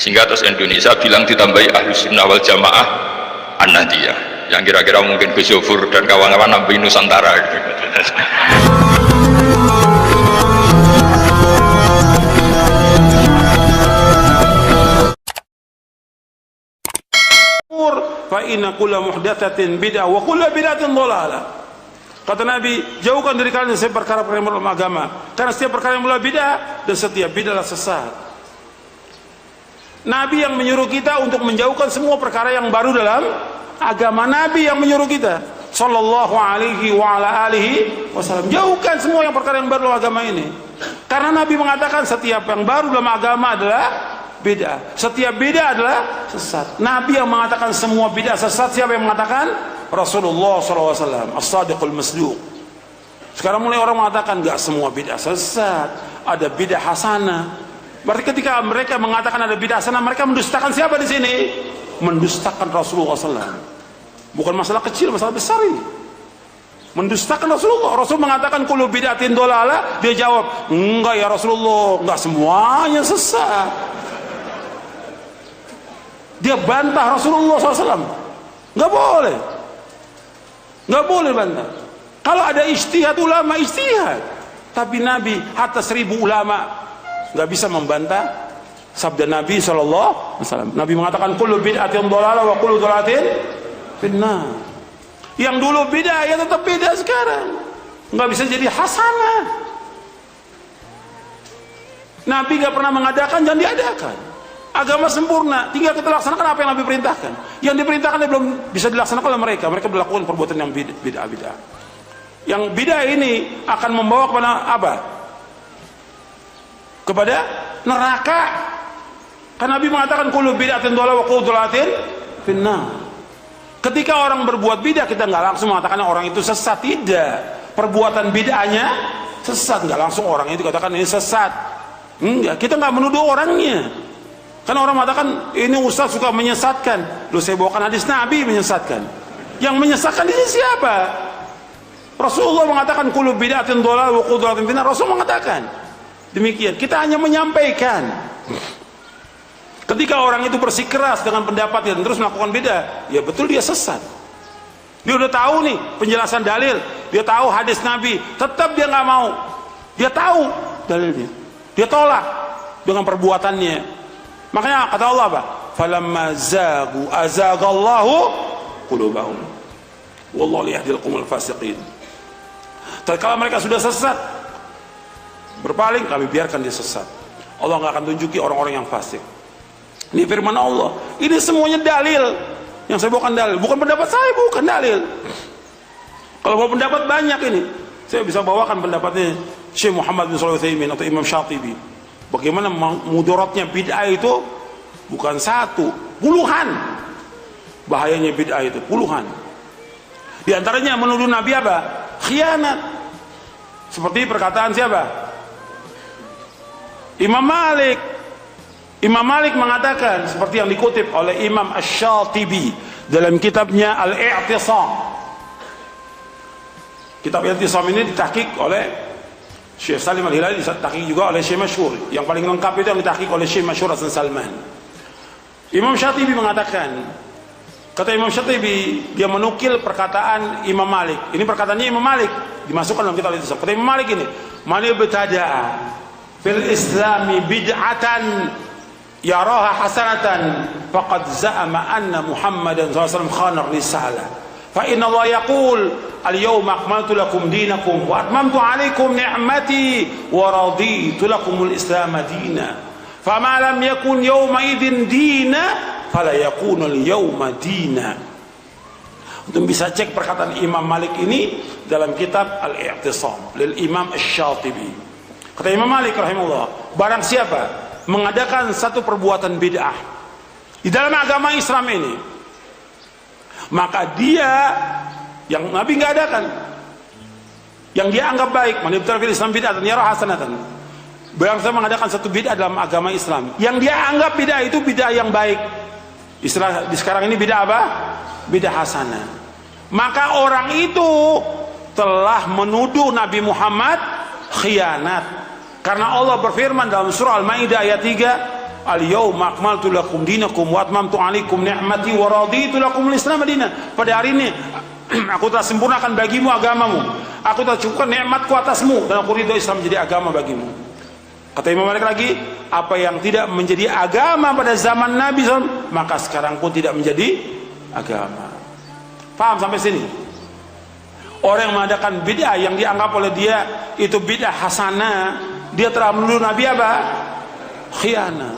Sehingga terus Indonesia bilang ditambahi Ahlus Sunnah wal Jamaah An-Nahdiyah, yang kira-kira mungkin Gus Yofur dan kawan-kawan nambahin Nusantara gitu. Fa inna kulla muhdatsatin bid'ah wa kulla bid'atin dhalalah. Kata Nabi, jauhkan dari kalian setiap perkara-perkara yang dalam agama, karena setiap perkara yang mula bid'ah dan setiap bid'ah adalah sesat. Nabi yang menyuruh kita untuk menjauhkan semua perkara yang baru dalam agama. Nabi yang menyuruh kita sallallahu alaihi wa ala alihi wasallam, jauhkan semua yang perkara yang baru dalam agama ini. Karena Nabi mengatakan setiap yang baru dalam agama adalah bid'ah, setiap bid'ah adalah sesat. Nabi yang mengatakan semua bid'ah sesat. Siapa yang mengatakan? Rasulullah SAW, as-sadiqul masduq. Sekarang mulai orang mengatakan enggak semua bid'ah sesat, ada bid'ah hasanah. Berarti ketika mereka mengatakan ada bid'ah hasanah, mereka mendustakan siapa di sini? Mendustakan Rasulullah SAW. Bukan masalah kecil, masalah besar ini. Mendustakan Rasulullah. Rasul mengatakan kullu bid'atin dhalalah, dia jawab, enggak ya Rasulullah, enggak semuanya sesat. Dia bantah Rasulullah SAW. Enggak boleh. Enggak boleh bantah. Kalau ada ijtihad ulama, ijtihad. Tapi Nabi hatta 1000 ulama enggak bisa membantah sabda Nabi SAW. Nabi mengatakan kullu bid'atin dhalalah wa kullu dhalalatin finnar. Yang dulu bid'ah ya tetap bid'ah sekarang. Enggak bisa jadi hasanah. Nabi enggak pernah mengadakan, jangan diadakan. Agama sempurna, tinggal kita laksanakan apa yang Nabi perintahkan. Yang diperintahkan belum bisa dilaksanakan oleh mereka. Mereka melakukan perbuatan yang bid'ah. Yang bid'ah ini akan membawa kepada apa? Kepada neraka. Karena Nabi mengatakan kullu bid'atin dhalalah wa kullu dhalalatin finnar. Ketika orang berbuat bid'ah, kita nggak langsung mengatakan orang itu sesat. Tidak. Perbuatan bid'ahnya sesat, nggak langsung orang itu katakan ini sesat. Enggak, kita nggak menuduh orangnya. Karena orang mengatakan ini ustaz suka menyesatkan. Lalu saya bawakan hadis Nabi menyesatkan. Yang menyesatkan ini siapa? Rasulullah mengatakan kullu bid'atin dhalalah wa kullu dhalalatin finnar. Rasul mengatakan demikian. Kita hanya menyampaikan. Ketika orang itu bersikeras dengan pendapat dan terus melakukan bid'ah, ya betul dia sesat. Dia udah tahu nih penjelasan dalil, dia tahu hadis Nabi, tetap dia nggak mau. Dia tahu dalilnya, dia tolak dengan perbuatannya. Makanya kata Allah apa? Falamma zagu azagallahu qulubahum. Wallahu yahdil qawmal fasiqin. Tatkala mereka sudah sesat, berpaling, kami biarkan dia sesat. Allah nggak akan tunjuki orang-orang yang fasik. Ini firman Allah. Ini semuanya dalil. Yang saya bawakan dalil, bukan pendapat saya, bukan dalil. Kalau mau pendapat banyak ini, saya bisa bawakan pendapatnya Syekh Muhammad bin Shalih Al-Utsaimin atau Imam Syatibi. Bagaimana mudaratnya bid'ah itu bukan satu, puluhan. Bahayanya bid'ah itu puluhan. Di antaranya menuduh Nabi apa? Khianat. Seperti perkataan siapa? Imam Malik. Imam Malik mengatakan seperti yang dikutip oleh Imam Asy-Syatibi dalam kitabnya Al-I'tisam. Kitab Al-I'tisam ini ditahqiq oleh Syekh Salim Al-Hilali, ditahqiq juga oleh Syekh Masyhur. Yang paling lengkap itu yang ditahqiq oleh Syekh Masyhur Hasan Salman. Imam Syatibi mengatakan, kata Imam Syatibi, dia menukil perkataan Imam Malik. Ini perkataannya Imam Malik, dimasukkan dalam kitab Al-I'tisam. Kata Imam Malik ini, man ibtada'a fil islami bid'atan yaraha hasanatan faqad za'ama anna Muhammadan sallallahu alaihi wasallam khana ar-risalah. Fa inna Allah yaqul al-yawma akmaltu lakum dinakum wa atmamtu alaykum ni'mati wa raditu lakumul islam dina. Fama lam yakun yawma idzin dina fala yakunu al-yawma dina. Untuk bisa cek perkataan Imam Malik ini dalam kitab Al-I'tisam lil Imam Asy-Syatibi. Kata Imam Malik rahimahullah, barang siapa mengadakan satu perbuatan bid'ah di dalam agama Islam ini, maka dia yang Nabi nggak adakan, yang dia anggap baik, man ibtada'a fil Islam bid'atan yara hasanatan. Barang siapa mengadakan satu bid'ah dalam agama Islam, yang dia anggap bid'ah itu bid'ah yang baik. Istilah di sekarang ini bid'ah apa? Bid'ah hasanah. Maka orang itu telah menuduh Nabi Muhammad khianat. Karena Allah berfirman dalam surah Al-Maidah ayat 3, al-yauma akmaltu lakum dinakum wa atmamtu alaikum ni'mati wa raditu lakum al-islam madinah. Pada hari ini aku telah sempurnakan bagimu agamamu, aku telah cukupkan nikmatku atasmu, dan aku ridho Islam menjadi agama bagimu. Kata Imam Malik lagi, apa yang tidak menjadi agama pada zaman Nabi SAW, maka sekarang pun tidak menjadi agama. Paham sampai sini? Orang yang mengadakan bid'ah yang dianggap oleh dia itu bid'ah hasanah, dia telah menuduh Nabi apa? Khianat.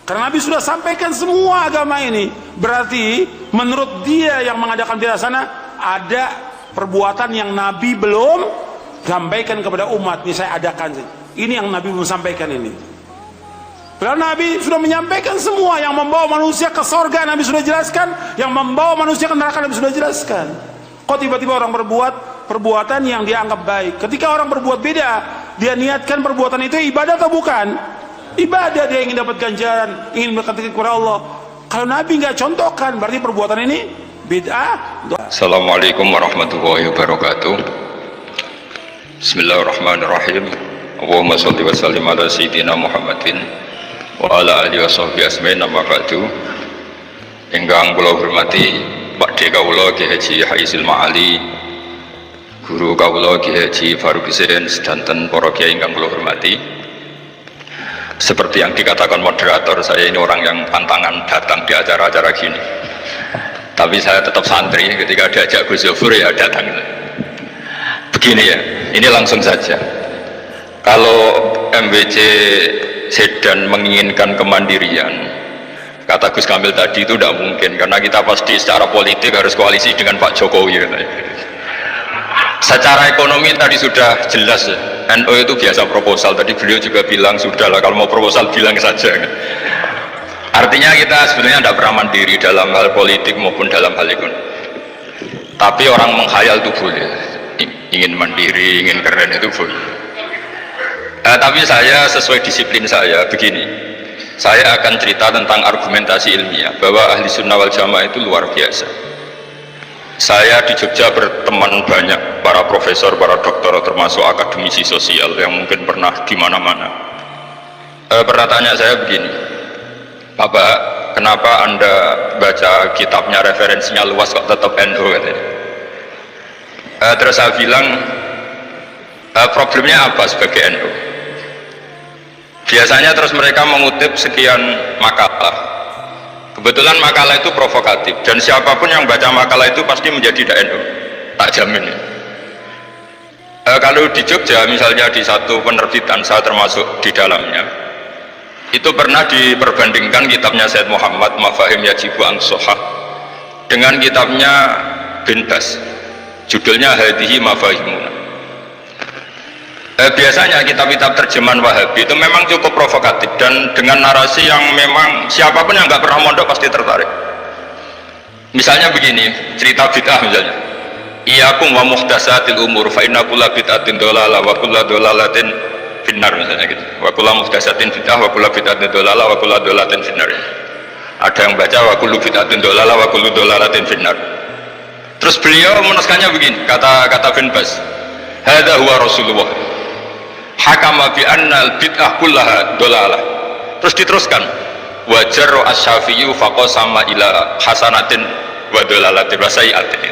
Karena Nabi sudah sampaikan semua agama ini, berarti menurut dia yang mengadakan bid'ah hasanah ada perbuatan yang Nabi belum sampaikan kepada umat. Ini saya adakan sih. Ini yang Nabi belum sampaikan ini. Padahal Nabi sudah menyampaikan semua. Yang membawa manusia ke sorga Nabi sudah jelaskan, yang membawa manusia ke neraka Nabi sudah jelaskan. Kok tiba-tiba orang berbuat perbuatan yang dianggap baik? Ketika orang berbuat beda, dia niatkan perbuatan itu ibadah atau bukan? Ibadah, dia ingin dapat ganjaran, ingin mendekati kepada Allah. Kalau Nabi nggak contohkan, berarti perbuatan ini bid'ah. Assalamualaikum warahmatullahi wabarakatuh. Bismillahirrahmanirrahim. Allahumma sholli wa sallim ala sayyidina Muhammadin wa ala alihi wa sahbihi asma'in, amma ba'du. Ingkang kula hormati Pakde kawula Ki Haji Haisil Ma'ali, guru kawula Ki Haji Faruk Husain, sedanten para kiai ingkang kula hormati. Seperti yang dikatakan moderator, saya ini orang yang pantangan datang di acara-acara gini. Tapi saya tetap santri, ketika diajak Gus Zofur ya datang. Begini ya, ini langsung saja. Kalau MWC Sedan menginginkan kemandirian, kata Gus Kamil tadi, itu tidak mungkin, karena kita pasti secara politik harus koalisi dengan Pak Jokowi. Secara ekonomi tadi sudah jelas, NU itu biasa proposal. Tadi beliau juga bilang, sudahlah kalau mau proposal bilang saja. Artinya kita sebenarnya tidak pernah mandiri dalam hal politik maupun dalam hal ekonomi. Tapi orang menghayal itu boleh, ingin mandiri, ingin keren itu boleh. Tapi saya sesuai disiplin saya begini, saya akan cerita tentang argumentasi ilmiah bahwa ahli sunnah wal jamaah itu luar biasa. Saya di Jogja berteman banyak para profesor, para doktor, termasuk akademisi sosial yang mungkin pernah di mana-mana. Pernah tanya saya begini, Bapak, kenapa Anda baca kitabnya referensinya luas kok tetap NU katanya. Terus saya bilang, problemnya apa sebagai NU? Biasanya terus mereka mengutip sekian makalah. Kebetulan makalah itu provokatif, dan siapapun yang baca makalah itu pasti menjadi NU, tak jamin. Kalau di Jogja misalnya di satu penerbitan, saya termasuk di dalamnya, itu pernah diperbandingkan kitabnya Said Muhammad Mafahim Yajibu An-Sohah dengan kitabnya Bin Bas, judulnya Hadihi Mafahimuna. Biasanya kitab-kitab terjemahan Wahabi itu memang cukup provokatif dan dengan narasi yang memang siapapun yang nggak pernah mondok pasti tertarik. Misalnya begini, cerita bid'ah misalnya, iyyakum wa muhdatsatil umur fa inna kulla bid'atin dhalalah wa kulla dhalalatin finnar, misalnya gitu. Wa kulla muhdatsatin bid'ah wa kulla bid'atin dhalalah wa kulla dhalalatin finnar. Ada yang baca wa kullu bid'atin dhalalah wa kullu dhalalatin finnar. Terus beliau menuliskannya begini, kata Bin Bas, hadza huwa Rasulullah hakama bi annal bid'ah kullaha dolalah. Terus diteruskan, wajar as-Syafi'i faqasama ila hasanatin wa dolalatin wa sayiatin.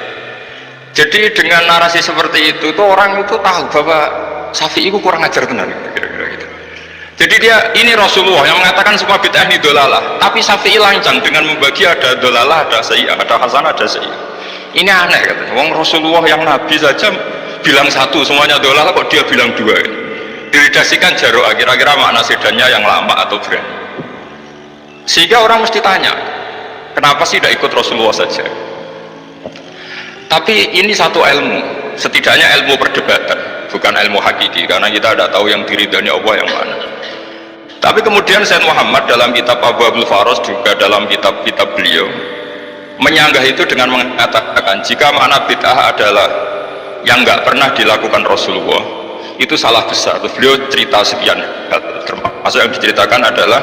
Jadi dengan narasi seperti itu tuh orang itu tahu bahwa Syafi'i itu kurang ajar benar, kira-kira gitu. Jadi dia, ini Rasulullah yang mengatakan semua bid'ah ini dolalah, tapi Syafi'i lancang dengan membagi ada dolalah, ada sayi'ah, ada hasanah, ada sayi'ah. Ini aneh katanya. Wong Rasulullah yang Nabi saja bilang satu semuanya dolalah, kok dia bilang dua ini. Diridasikan jaro'ah, kira-kira makna sedannya yang lama atau berani. Sehingga orang mesti tanya, kenapa sih tidak ikut Rasulullah saja? Tapi ini satu ilmu, setidaknya ilmu perdebatan, bukan ilmu hakiki, karena kita tidak tahu yang diridani Allah yang mana. Tapi kemudian Sayyid Muhammad dalam kitab Abwaabul Faros, juga dalam kitab-kitab beliau menyanggah itu dengan mengatakan, jika makna bid'ah adalah yang nggak pernah dilakukan Rasulullah, itu salah besar. Terus beliau cerita sekian hal, termasuk yang diceritakan adalah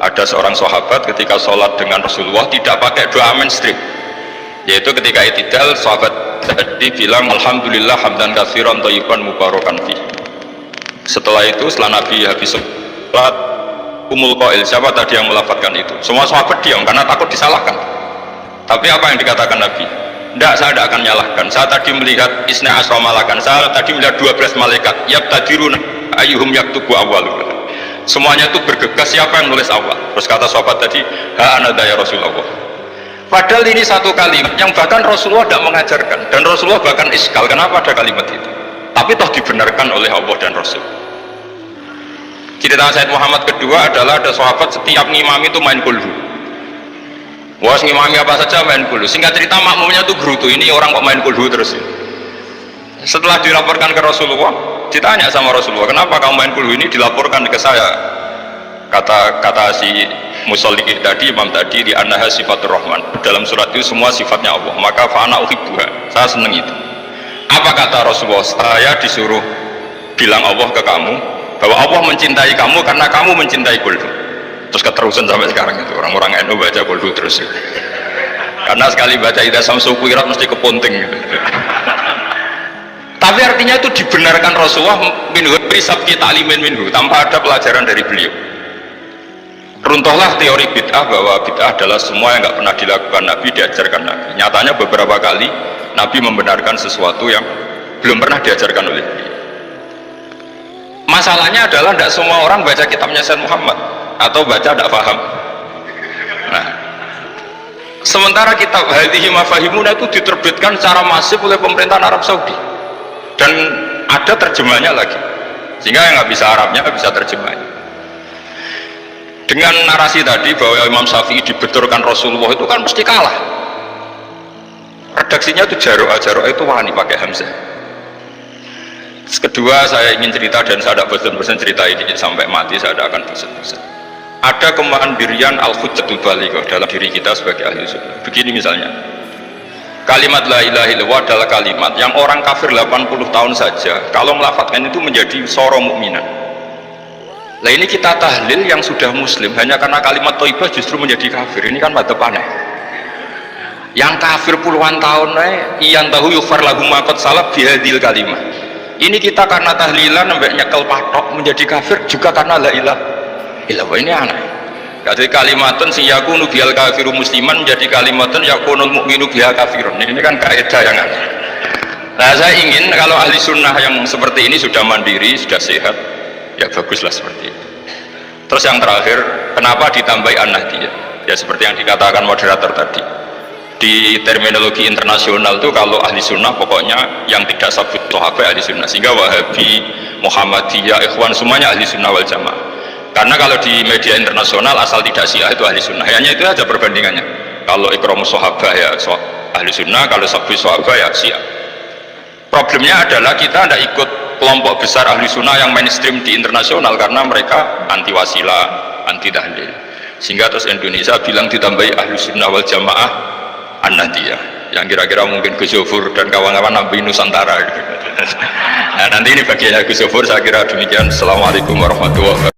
ada seorang sahabat ketika sholat dengan Rasulullah tidak pakai doa mainstream, yaitu ketika i'tidal sahabat tadi bilang alhamdulillah hamdan katsiran thayyiban mubarakan fi. Setelah itu setelah Nabi habis sholat umul qail, siapa tadi yang melafatkan itu? Semua sahabat diam karena takut disalahkan. Tapi apa yang dikatakan Nabi? Tidak, saya tidak akan nyalahkan. Saya tadi melihat isna asra malakan, saya tadi melihat 12 malaikat yabtadiruna ayyuhum yaktubu awwalu. Semuanya itu bergegas siapa yang nulis awal. Terus kata sahabat tadi, ha ana ya Rasulullah. Padahal ini satu kalimat yang bahkan Rasulullah tidak mengajarkan, dan Rasulullah bahkan iskal kenapa ada kalimat itu, tapi toh dibenarkan oleh Allah dan Rasul. Cerita Sayyid Muhammad kedua adalah ada sahabat setiap ngimami itu main kulhu. Wah, ngimami apa saja main kulhu. Singkat cerita makmumnya tuh gerutu, ini orang kok main kulhu terus. Setelah dilaporkan ke Rasulullah, ditanya sama Rasulullah, kenapa kamu main kulhu ini? Dilaporkan ke saya. Kata si musolli tadi, imam tadi, di annaha sifatur rahman, dalam surat itu semua sifatnya Allah, maka fa'ana uhibbuha, saya seneng itu. Apa kata Rasulullah? Saya disuruh bilang Allah ke kamu bahwa Allah mencintai kamu karena kamu mencintai kulhu. Terus keterusan sampai sekarang itu orang-orang NU baca kulhu terus karena sekali baca idza samsu kuwirat mesti kepunting gitu. Tapi artinya itu dibenarkan Rasulullah minhu risab kita alimin minhu, tanpa ada pelajaran dari beliau. Runtuhlah teori bid'ah bahwa bid'ah adalah semua yang nggak pernah dilakukan Nabi, diajarkan Nabi. Nyatanya beberapa kali Nabi membenarkan sesuatu yang belum pernah diajarkan oleh beliau. Masalahnya adalah tidak semua orang baca kitabnya Sayyid Muhammad atau baca tidak paham. Nah, sementara kitab Hadhihi Mafahimuna itu diterbitkan secara masif oleh pemerintahan Arab Saudi dan ada terjemahnya lagi, sehingga yang nggak bisa Arabnya nggak bisa terjemahnya. Dengan narasi tadi bahwa Imam Syafi'i dibenturkan Rasulullah itu kan mesti kalah. Redaksinya itu Jaro'ah itu wani pakai hamzah. Kedua, saya ingin cerita dan saya tidak bosan-bosan cerita ini sampai mati, saya tidak akan bosan-bosan. Ada kemandirian al-hujjatul balighah dalam diri kita sebagai ahli sunnah. Begini misalnya, kalimat la ilaha illallah adalah kalimat yang orang kafir 80 tahun saja kalau melafadzkan itu menjadi soro mukminan. Nah ini kita tahlil yang sudah muslim hanya karena kalimat thayyibah justru menjadi kafir. Ini kan madzhab aneh. Yang kafir puluhan tahun iyan tahu yufar lagu makot salaf bihadil kalimah. Ini kita karena tahlilan sampai nyekel patok menjadi kafir juga karena la ilaha illallah. Ini aneh. Jadi kalimatun sing yakunu bihal kafiru musliman menjadi kalimatun yakunul mukminu biha kafirun. Ini kan kaidah yang aneh. Nah saya ingin kalau ahli sunnah yang seperti ini sudah mandiri, sudah sehat, ya baguslah seperti itu. Terus yang terakhir, kenapa ditambahi an-nahdiyah? Ya seperti yang dikatakan moderator tadi, di terminologi internasional itu kalau ahli sunnah pokoknya yang tidak sabut sahabat ahli sunnah, sehingga Wahabi, Muhammadiyah, Ikhwan semuanya ahli sunnah wal jamaah. Karena kalau di media internasional asal tidak Syiah itu ahli sunnah, hanya itu saja perbandingannya. Kalau ikramus sahabat ya ahli sunnah, kalau sabut sahabat ya Syiah. Problemnya adalah kita tidak ikut kelompok besar ahli sunnah yang mainstream di internasional karena mereka anti wasilah, anti tahlil, sehingga terus Indonesia bilang ditambahi ahli sunnah wal jamaah an-nahdiyah yang kira-kira mungkin Gus Zofur dan kawan-kawan Nabi Nusantara. Nah nanti ini bagiannya Gus Zofur, saya kira demikian. Assalamualaikum warahmatullahi wabarakatuh.